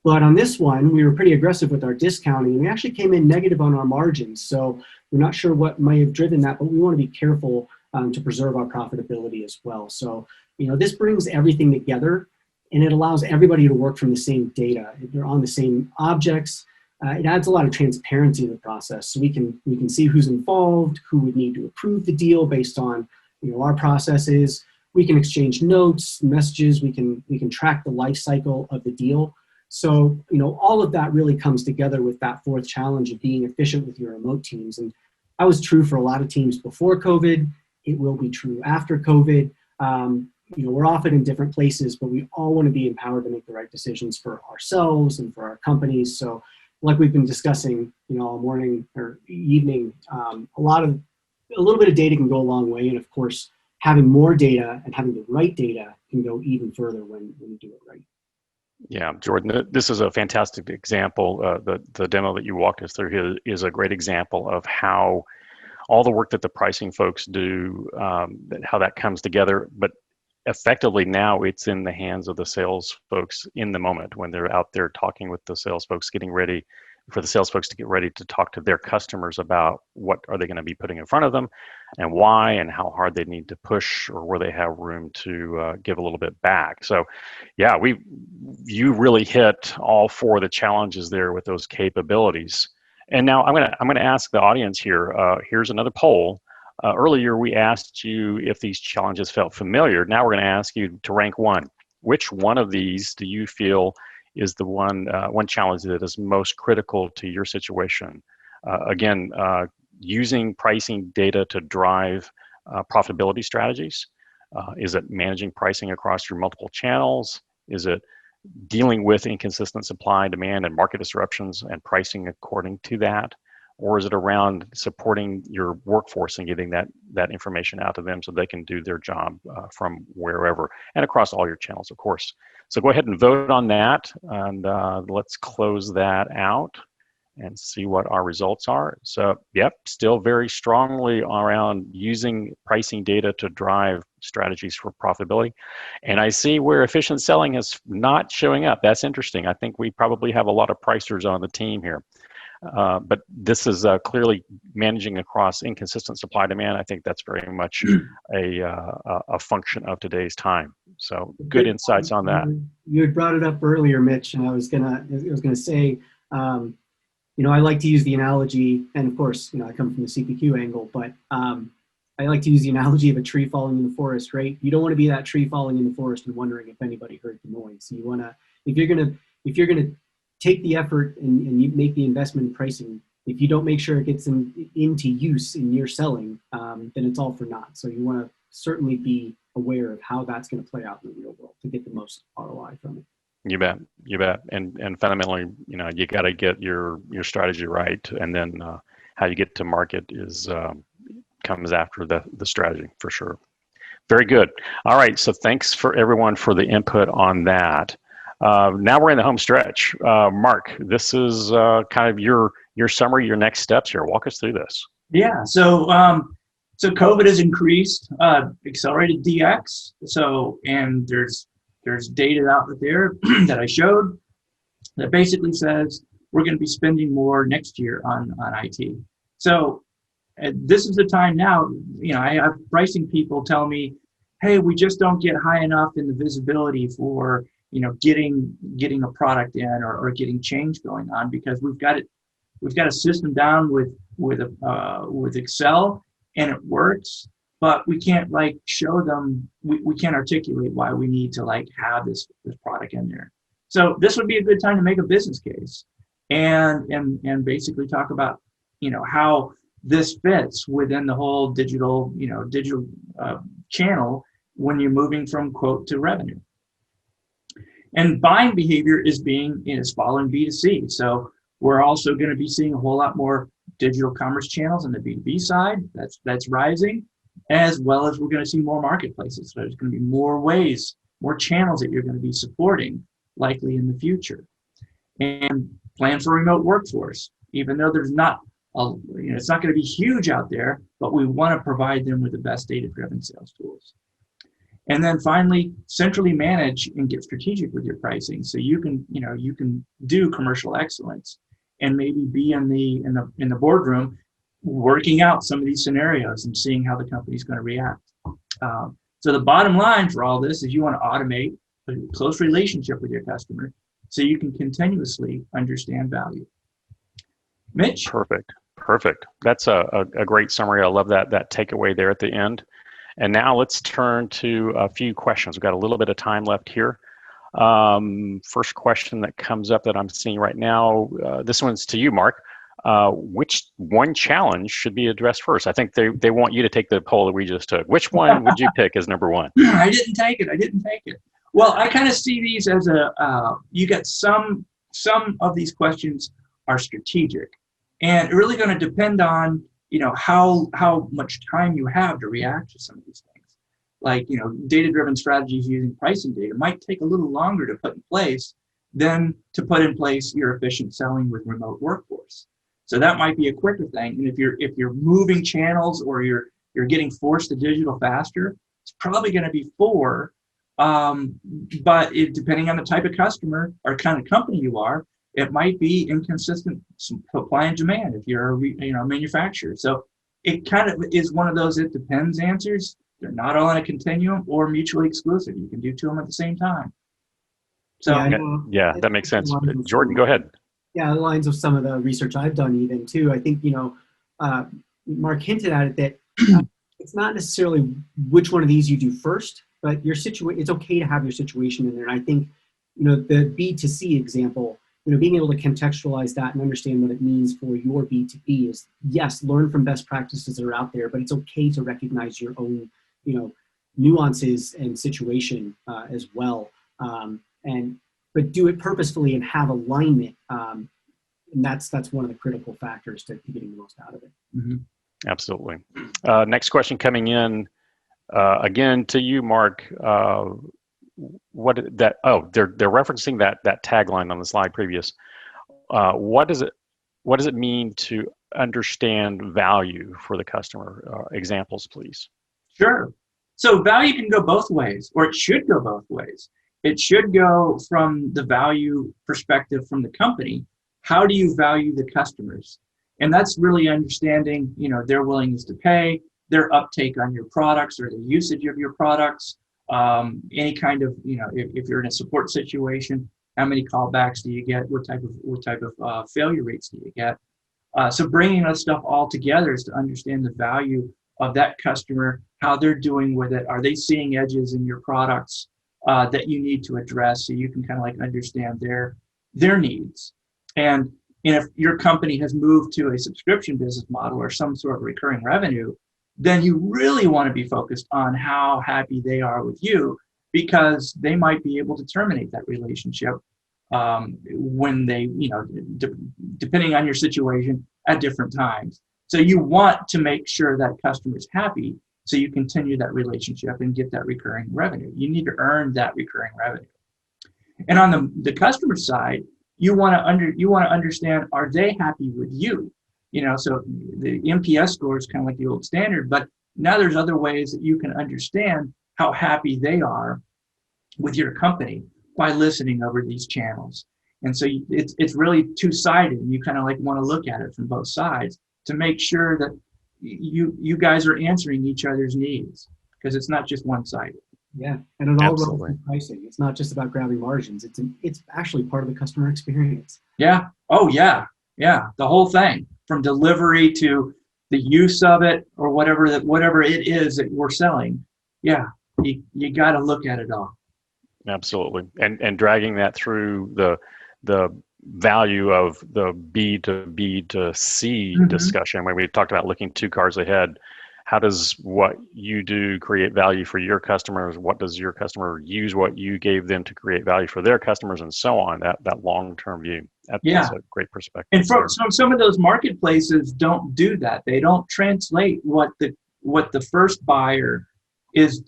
But on this one, we were pretty aggressive with our discounting, and we actually came in negative on our margins. So we're not sure what might have driven that, but we want to be careful to preserve our profitability as well. So, this brings everything together, and it allows everybody to work from the same data. They're on the same objects. It adds a lot of transparency to the process. So we can see who's involved, who would need to approve the deal based on our processes. We can exchange notes, messages. We can track the life cycle of the deal. So, all of that really comes together with that fourth challenge of being efficient with your remote teams. And that was true for a lot of teams before COVID. It will be true after COVID. We're often in different places, but we all want to be empowered to make the right decisions for ourselves and for our companies. So like we've been discussing, all morning or evening, a little bit of data can go a long way. And of course, having more data and having the right data can go even further when you do it right. Yeah, Jordan, this is a fantastic example. The demo that you walked us through here is a great example of how all the work that the pricing folks do, how that comes together. But effectively now it's in the hands of the sales folks in the moment when they're out there talking with the sales folks, getting ready for the sales folks to get ready to talk to their customers about what are they going to be putting in front of them and why and how hard they need to push or where they have room to give a little bit back. So yeah, you really hit all four of the challenges there with those capabilities. And now I'm gonna ask the audience here, here's another poll. Earlier we asked you if these challenges felt familiar. Now we're gonna ask you to rank one. Which one of these do you feel is the one challenge that is most critical to your situation? Again, using pricing data to drive profitability strategies. Is it managing pricing across your multiple channels? Is it dealing with inconsistent supply, demand, and market disruptions and pricing according to that? Or is it around supporting your workforce and getting that information out to them so they can do their job from wherever and across all your channels, of course. So go ahead and vote on that, and let's close that out and see what our results are. So yep, still very strongly around using pricing data to drive strategies for profitability. And I see where efficient selling is not showing up. That's interesting. I think we probably have a lot of pricers on the team here. But this is clearly managing across inconsistent supply demand. I think that's very much a function of today's time. So good insights on that. You had brought it up earlier, Mitch, and I was gonna say, I like to use the analogy, and of course, I come from the CPQ angle, but I like to use the analogy of a tree falling in the forest, right? You don't want to be that tree falling in the forest and wondering if anybody heard the noise. You want to, if you're gonna take the effort and you make the investment in pricing, if you don't make sure it gets into use in your selling, then it's all for naught. So you want to certainly be aware of how that's going to play out in the real world to get the most ROI from it. You bet. And fundamentally, you got to get your strategy right, and then how you get to market comes after the strategy for sure. Very good. All right. So thanks for everyone for the input on that. Now we're in the home stretch. Mark, this is kind of your summary, your next steps here. Walk us through this. Yeah. So COVID has increased, accelerated DX. So, and there's data out there that I showed that basically says we're going to be spending more next year on IT. So this is the time now. I have pricing people tell me, hey, we just don't get high enough in the visibility for getting a product in or getting change going on because we've got a system down with Excel and it works, but we can't show them, we can't articulate why we need to have this product in there. So this would be a good time to make a business case and basically talk about how this fits within the whole digital, digital channel when you're moving from quote to revenue. And buying behavior is following B2C. So we're also going to be seeing a whole lot more digital commerce channels on the B2B side. That's rising, as well as we're going to see more marketplaces. So there's going to be more ways, more channels that you're going to be supporting likely in the future. And plan for remote workforce, even though there's not, it's not going to be huge out there, but we want to provide them with the best data-driven sales tools. And then finally, centrally manage and get strategic with your pricing, so you can do commercial excellence and maybe be in the boardroom working out some of these scenarios and seeing how the company's going to react. So the bottom line for all this is you want to automate a close relationship with your customer so you can continuously understand value. Mitch? Perfect. That's a great summary. I love that takeaway there at the end. And now let's turn to a few questions. We've got a little bit of time left here. First question that comes up that I'm seeing right now, this one's to you, Mark. Which one challenge should be addressed first? I think they want you to take the poll that we just took. Which one would you pick as number one? I didn't take it. Well, I kind of see these as you get some of these questions are strategic, and really going to depend on how much time you have to react to some of these things. Like, data-driven strategies using pricing data might take a little longer to put in place than to put in place your efficient selling with remote workforce. So that might be a quicker thing. And if you're moving channels or you're getting forced to digital faster, it's probably going to be 4. But depending on the type of customer or kind of company you are, it might be inconsistent supply and demand if you're a manufacturer. So it kind of is one of those it depends answers. They're not all in a continuum or mutually exclusive. You can do 2 of them at the same time. So yeah, that makes sense. Jordan, go ahead. Yeah, the lines of some of the research I've done even too. I think, Mark hinted at it that it's not necessarily which one of these you do first, but it's okay to have your situation in there. And I think, the B2C example, being able to contextualize that and understand what it means for your B2B is, yes, learn from best practices that are out there, but it's okay to recognize your own, nuances and situation as well. But do it purposefully and have alignment. And that's one of the critical factors to getting the most out of it. Mm-hmm. Absolutely. Next question coming in, again to you, Mark. They're referencing that tagline on the slide previous. What does it mean to understand value for the customer? Examples, please. Sure. So value can go both ways, or it should go both ways. It should go from the value perspective from the company. How do you value the customers? And that's really understanding, their willingness to pay, their uptake on your products or the usage of your products. Any kind of, if you're in a support situation, how many callbacks do you get? What type of failure rates do you get? So bringing that stuff all together is to understand the value of that customer, how they're doing with it. Are they seeing edges in your products that you need to address, so you can kind of like understand their needs? And if your company has moved to a subscription business model or some sort of recurring revenue, then you really want to be focused on how happy they are with you, because they might be able to terminate that relationship when they, depending on your situation at different times. So you want to make sure that customer's happy so you continue that relationship and get that recurring revenue. You need to earn that recurring revenue. And on the customer side, you want to understand, are they happy with you? So the NPS score is kind of like the old standard, but now there's other ways that you can understand how happy they are with your company by listening over these channels. And so it's really two-sided. You kind of like want to look at it from both sides to make sure that you guys are answering each other's needs, because it's not just one-sided. Yeah, and it all runs through pricing. It's not just about grabbing margins. It's actually part of the customer experience. Yeah. Oh, yeah. Yeah. The whole thing, from delivery to the use of it or whatever it is that we're selling. Yeah, you got to look at it all. Absolutely, and dragging that through the value of the B to B to C discussion, when we talked about looking 2 cars ahead. How does what you do create value for your customers? What does your customer use what you gave them to create value for their customers, and so on? That long-term view. That's a great perspective. And some of those marketplaces don't do that. They don't translate what the first buyer is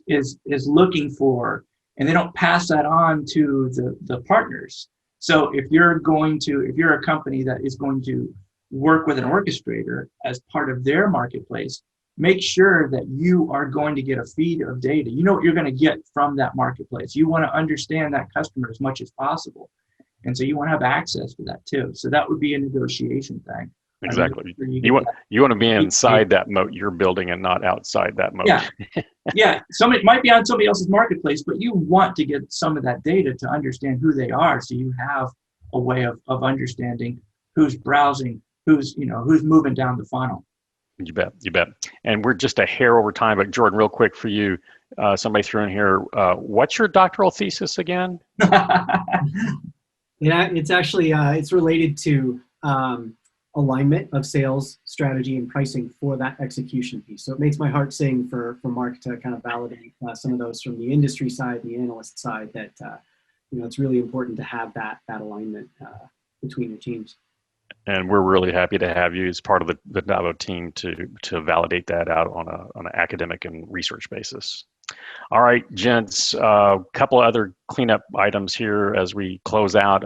looking for, and they don't pass that on to the partners. So if you're a company that is going to work with an orchestrator as part of their marketplace, make sure that you are going to get a feed of data. You know what you're going to get from that marketplace. You want to understand that customer as much as possible. And so you want to have access to that too. So that would be a negotiation thing. Exactly. You want to be inside that moat you're building and not outside that moat. Yeah. Somebody might be on somebody else's marketplace, but you want to get some of that data to understand who they are. So you have a way of understanding who's browsing, who's moving down the funnel. You bet. And we're just a hair over time, but Jordan, real quick for you, somebody threw in here, what's your doctoral thesis again? Yeah, it's actually, it's related to alignment of sales strategy and pricing for that execution piece. So it makes my heart sing for Mark to kind of validate some of those from the industry side, the analyst side, that it's really important to have that alignment between your teams. And we're really happy to have you as part of the Vendavo team to validate that out on an academic and research basis. All right, gents, a couple of other cleanup items here as we close out.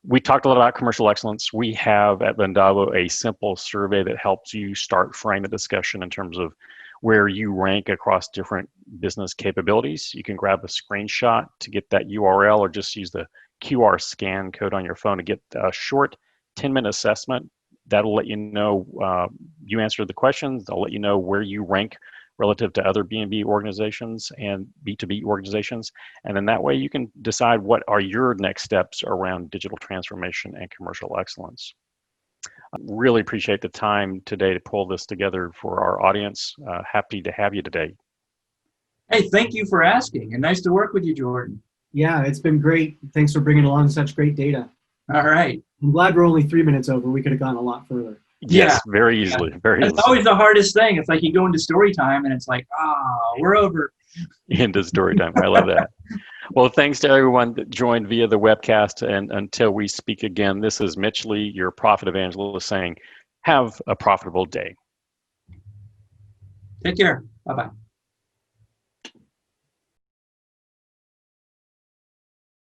We talked a lot about commercial excellence. We have at Vendavo a simple survey that helps you start frame the discussion in terms of where you rank across different business capabilities. You can grab a screenshot to get that URL, or just use the QR scan code on your phone to get a short 10-minute assessment. That'll let you know you answered the questions. They'll let you know where you rank relative to other B2B organizations and B2B organizations. And then that way you can decide what are your next steps around digital transformation and commercial excellence. I really appreciate the time today to pull this together for our audience. Happy to have you today. Hey, thank you for asking, and nice to work with you, Jordan. Yeah, it's been great. Thanks for bringing along such great data. All right. I'm glad we're only 3 minutes over. We could have gone a lot further. Yes, very easily. Very easily. It's always the hardest thing. It's like you go into story time and it's like, we're over. Into story time. I love that. Well, thanks to everyone that joined via the webcast. And until we speak again, this is Mitch Lee, your Profit Evangelist, saying, have a profitable day. Take care. Bye-bye.